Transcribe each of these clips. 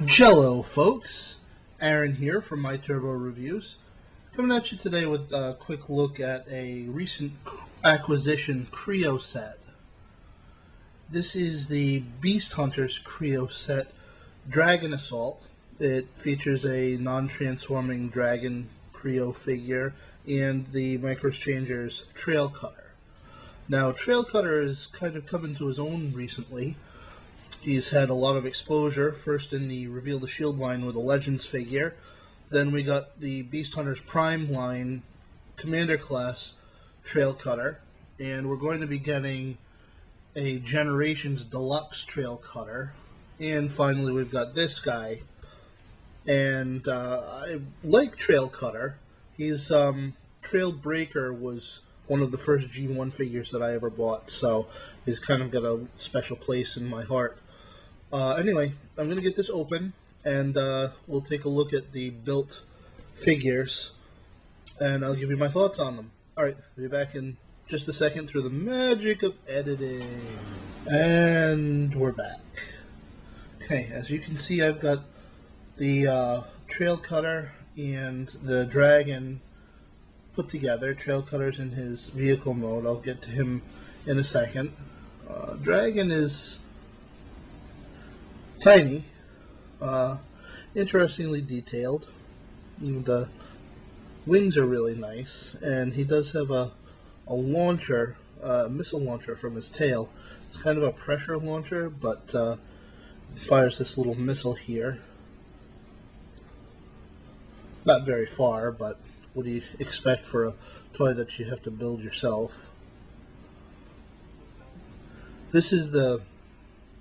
Jello, folks. Aaron here from My Turbo Reviews. Coming at you today with a quick look at a recent acquisition Kre-O set. This is the Beast Hunters Kre-O set Dragon Assault. It features a non-transforming dragon Kre-O figure and the Microchanger's Trail Cutter. Now, Trail Cutter has kind of come into his own recently. He's had a lot of exposure, first in the Reveal the Shield line with a Legends figure. Then we got the Beast Hunters Prime line Commander class Trail Cutter. And we're going to be getting a Generations Deluxe Trail Cutter. And finally we've got this guy. And I like Trail Cutter. He's Trail Breaker was one of the first G1 figures that I ever bought, so he's kind of got a special place in my heart. Anyway, I'm going to get this open, and we'll take a look at the built figures, and I'll give you my thoughts on them. Alright, I'll be back in just a second through the magic of editing. And we're back. Okay, as you can see, I've got the Trail Cutter and the Dragon put together. Trail Cutter's in his vehicle mode. I'll get to him in a second. Dragon is tiny, interestingly detailed. The wings are really nice, and he does have a launcher, missile launcher from his tail. It's kind of a pressure launcher, but fires this little missile here. Not very far, but what do you expect for a toy that you have to build yourself? This is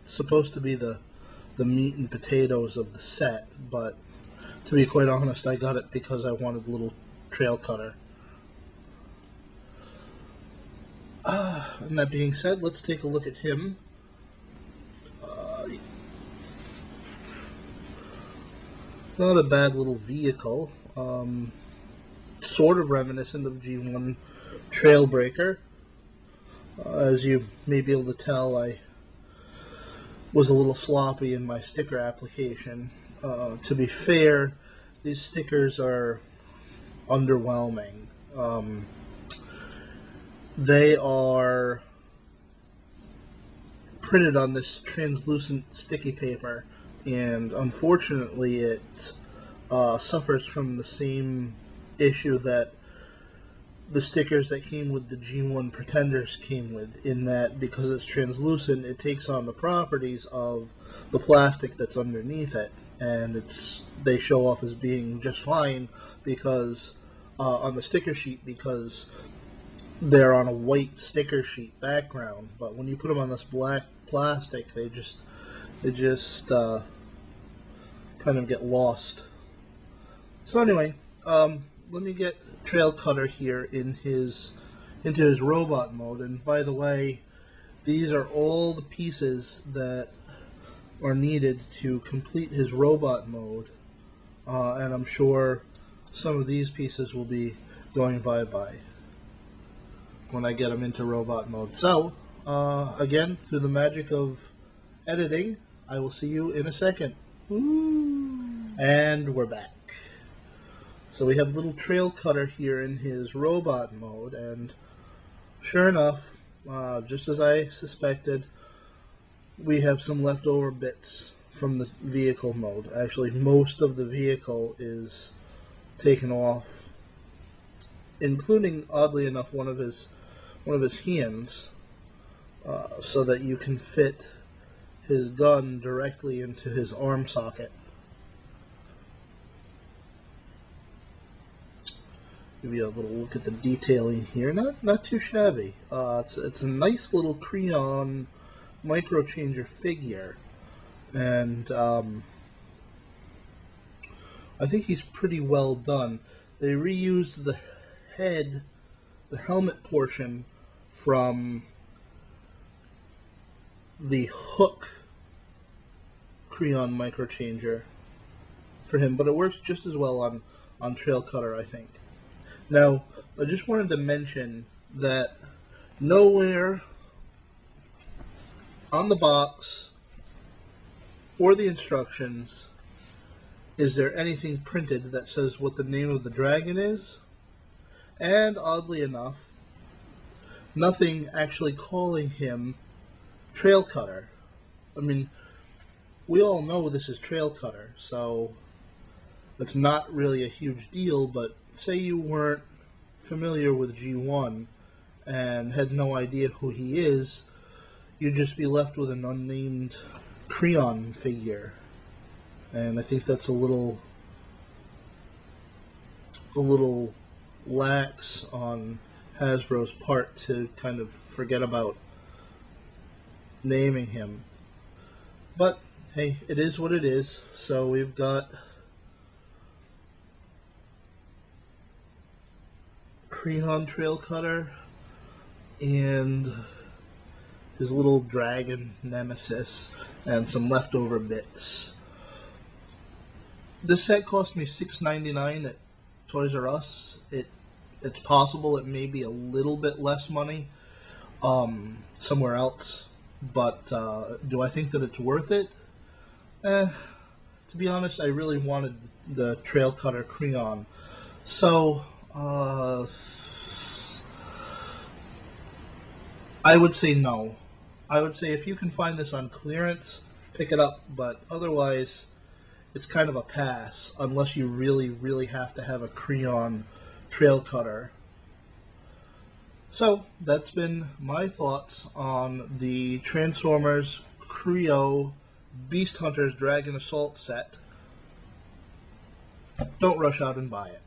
supposed to be the meat and potatoes of the set, but to be quite honest, I got it because I wanted a little Trail Cutter. And that being said, let's take a look at him. Not a bad little vehicle. Sort of reminiscent of G1 Trailbreaker. As you may be able to tell, I was a little sloppy in my sticker application. To be fair, these stickers are underwhelming. They are printed on this translucent sticky paper, and unfortunately it suffers from the same issue that the stickers that came with the G1 Pretenders came with, in that because it's translucent, it takes on the properties of the plastic that's underneath it, and they show off as being just fine because on the sticker sheet, because they're on a white sticker sheet background. But when you put them on this black plastic, they just kind of get lost. So anyway, let me get Trail Cutter here into his robot mode. And by the way, these are all the pieces that are needed to complete his robot mode, and I'm sure some of these pieces will be going bye-bye when I get them into robot mode. So again, through the magic of editing, I will see you in a second. Ooh. And we're back. So we have little Trail Cutter here in his robot mode, and sure enough, just as I suspected, we have some leftover bits from the vehicle mode. Actually, most of the vehicle is taken off, including, oddly enough, one of his hands, so that you can fit his gun directly into his arm socket. Give you a little look at the detailing here. Not too shabby. It's a nice little Crayon Microchanger figure, and I think he's pretty well done. They reused the helmet portion from the Hook Crayon Microchanger for him, but it works just as well on Trail Cutter, I think. Now, I just wanted to mention that nowhere on the box or the instructions is there anything printed that says what the name of the dragon is? And oddly enough, nothing actually calling him Trail Cutter. I mean, we all know this is Trail Cutter, so it's not really a huge deal, but say you weren't familiar with G1 and had no idea who he is, you'd just be left with an unnamed Kre-O figure. And I think that's a little lax on Hasbro's part to kind of forget about naming him. But hey, it is what it is. So we've got Kre-O Trail Cutter and his little dragon nemesis and some leftover bits. This set cost me $6.99 at Toys R Us. It's possible it may be a little bit less money somewhere else, but do I think that it's worth it? To be honest, I really wanted the Trail Cutter Kre-O, so I would say no. I would say if you can find this on clearance, pick it up, but otherwise it's kind of a pass unless you really have to have a Kre-O Trail Cutter. So that's been my thoughts on the Transformers Kre-O Beast Hunters Dragon Assault set. Don't rush out and buy it.